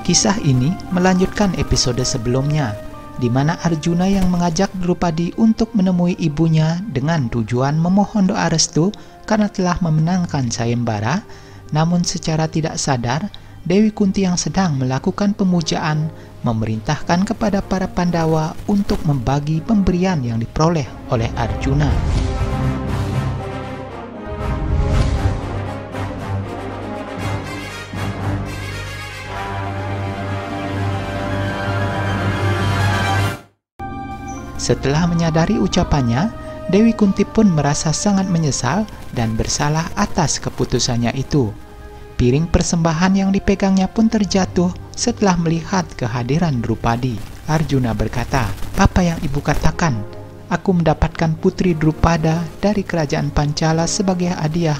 Kisah ini melanjutkan episode sebelumnya, di mana Arjuna yang mengajak Drupadi untuk menemui ibunya dengan tujuan memohon doa restu karena telah memenangkan sayembara. Namun secara tidak sadar, Dewi Kunti yang sedang melakukan pemujaan memerintahkan kepada para Pandawa untuk membagi pemberian yang diperoleh oleh Arjuna. Setelah menyadari ucapannya, Dewi Kunti pun merasa sangat menyesal dan bersalah atas keputusannya itu. Piring persembahan yang dipegangnya pun terjatuh setelah melihat kehadiran Drupadi. Arjuna berkata, "Apa yang ibu katakan? Aku mendapatkan putri Drupada dari kerajaan Pancala sebagai hadiah.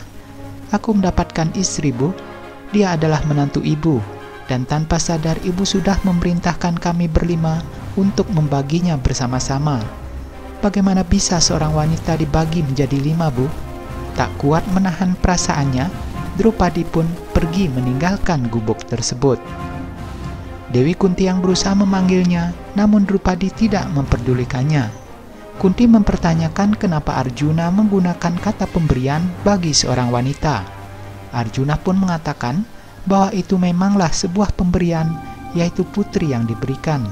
Aku mendapatkan istri, Bu. Dia adalah menantu ibu, dan tanpa sadar ibu sudah memerintahkan kami berlima untuk membaginya bersama-sama. Bagaimana bisa seorang wanita dibagi menjadi 5, Bu?" Tak kuat menahan perasaannya, Drupadi pun pergi meninggalkan gubuk tersebut. Dewi Kunti yang berusaha memanggilnya, namun Drupadi tidak memperdulikannya. Kunti mempertanyakan kenapa Arjuna menggunakan kata pemberian bagi seorang wanita. Arjuna pun mengatakan bahwa itu memanglah sebuah pemberian, yaitu putri yang diberikan.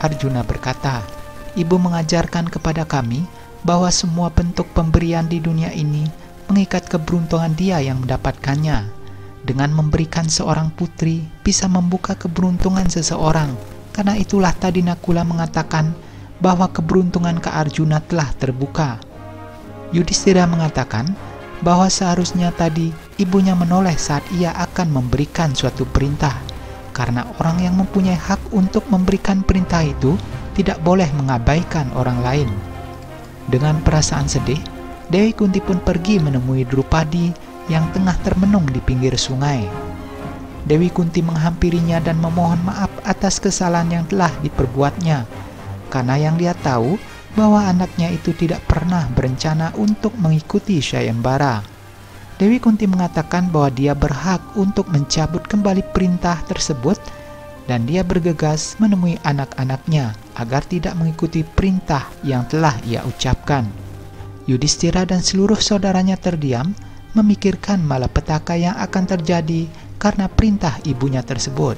Arjuna berkata, "Ibu mengajarkan kepada kami bahwa semua bentuk pemberian di dunia ini mengikat keberuntungan dia yang mendapatkannya. Dengan memberikan seorang putri bisa membuka keberuntungan seseorang. Karena itulah tadi Nakula mengatakan bahwa keberuntungan ke Arjuna telah terbuka." Yudhistira mengatakan bahwa seharusnya tadi ibunya menoleh saat ia akan memberikan suatu perintah, karena orang yang mempunyai hak untuk memberikan perintah itu tidak boleh mengabaikan orang lain. Dengan perasaan sedih, Dewi Kunti pun pergi menemui Drupadi yang tengah termenung di pinggir sungai. Dewi Kunti menghampirinya dan memohon maaf atas kesalahan yang telah diperbuatnya, karena yang dia tahu bahwa anaknya itu tidak pernah berencana untuk mengikuti sayembara. Dewi Kunti mengatakan bahwa dia berhak untuk mencabut kembali perintah tersebut, dan dia bergegas menemui anak-anaknya agar tidak mengikuti perintah yang telah ia ucapkan. Yudhistira dan seluruh saudaranya terdiam, memikirkan malapetaka yang akan terjadi karena perintah ibunya tersebut.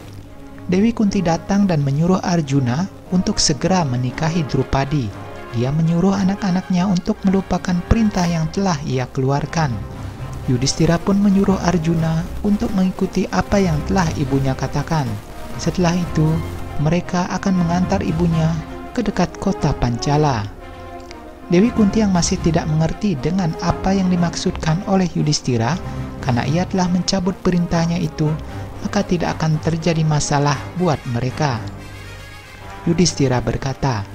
Dewi Kunti datang dan menyuruh Arjuna untuk segera menikahi Drupadi. Dia menyuruh anak-anaknya untuk melupakan perintah yang telah ia keluarkan. Yudhistira pun menyuruh Arjuna untuk mengikuti apa yang telah ibunya katakan. Setelah itu, mereka akan mengantar ibunya ke dekat kota Pancala. Dewi Kunti yang masih tidak mengerti dengan apa yang dimaksudkan oleh Yudhistira, karena ia telah mencabut perintahnya itu, maka tidak akan terjadi masalah buat mereka. Yudhistira berkata,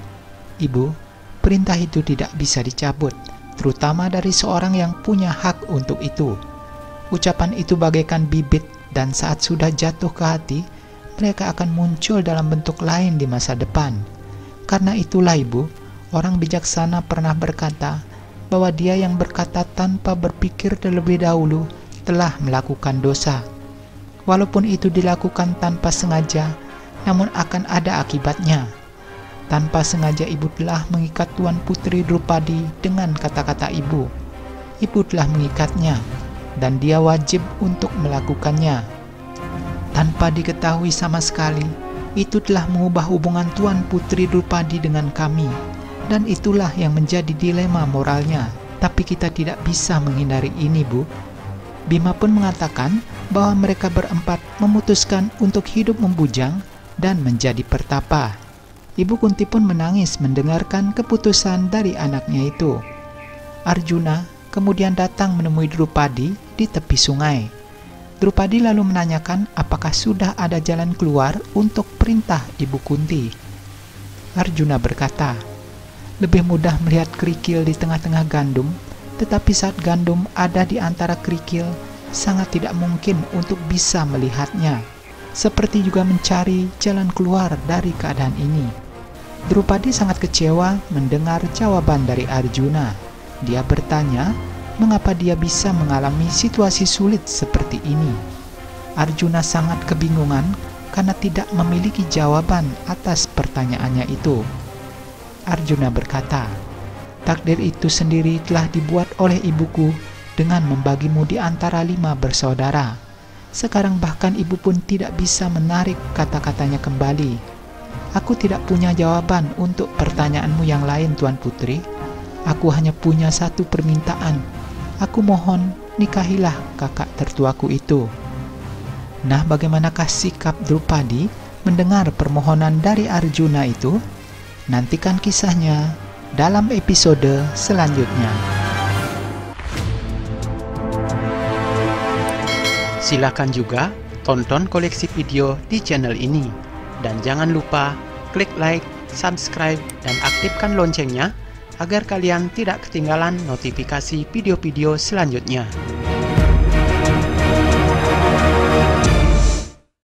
"Ibu, perintah itu tidak bisa dicabut, terutama dari seorang yang punya hak untuk itu. Ucapan itu bagaikan bibit, dan saat sudah jatuh ke hati, mereka akan muncul dalam bentuk lain di masa depan. Karena itulah, Ibu, orang bijaksana pernah berkata bahwa dia yang berkata tanpa berpikir terlebih dahulu telah melakukan dosa. Walaupun itu dilakukan tanpa sengaja, namun akan ada akibatnya. Tanpa sengaja ibu telah mengikat Tuan Putri Drupadi dengan kata-kata ibu. Ibu telah mengikatnya, dan dia wajib untuk melakukannya. Tanpa diketahui sama sekali, itu telah mengubah hubungan Tuan Putri Drupadi dengan kami, dan itulah yang menjadi dilema moralnya. Tapi kita tidak bisa menghindari ini, Bu." Bima pun mengatakan bahwa mereka berempat memutuskan untuk hidup membujang dan menjadi pertapa. Ibu Kunti pun menangis mendengarkan keputusan dari anaknya itu. Arjuna kemudian datang menemui Drupadi di tepi sungai. Drupadi lalu menanyakan apakah sudah ada jalan keluar untuk perintah Ibu Kunti. Arjuna berkata, "Lebih mudah melihat kerikil di tengah-tengah gandum, tetapi saat gandum ada di antara kerikil, sangat tidak mungkin untuk bisa melihatnya. Seperti juga mencari jalan keluar dari keadaan ini." Drupadi sangat kecewa mendengar jawaban dari Arjuna. Dia bertanya, mengapa dia bisa mengalami situasi sulit seperti ini. Arjuna sangat kebingungan karena tidak memiliki jawaban atas pertanyaannya itu. Arjuna berkata, "Takdir itu sendiri telah dibuat oleh ibuku dengan membagimu di antara 5 bersaudara. Sekarang bahkan ibu pun tidak bisa menarik kata-katanya kembali. Aku tidak punya jawaban untuk pertanyaanmu yang lain, Tuan Putri. Aku hanya punya satu permintaan. Aku mohon, nikahilah kakak tertuaku itu." Nah, bagaimanakah sikap Drupadi mendengar permohonan dari Arjuna itu? Nantikan kisahnya dalam episode selanjutnya. Silakan juga tonton koleksi video di channel ini. Dan jangan lupa klik like, subscribe, dan aktifkan loncengnya agar kalian tidak ketinggalan notifikasi video-video selanjutnya.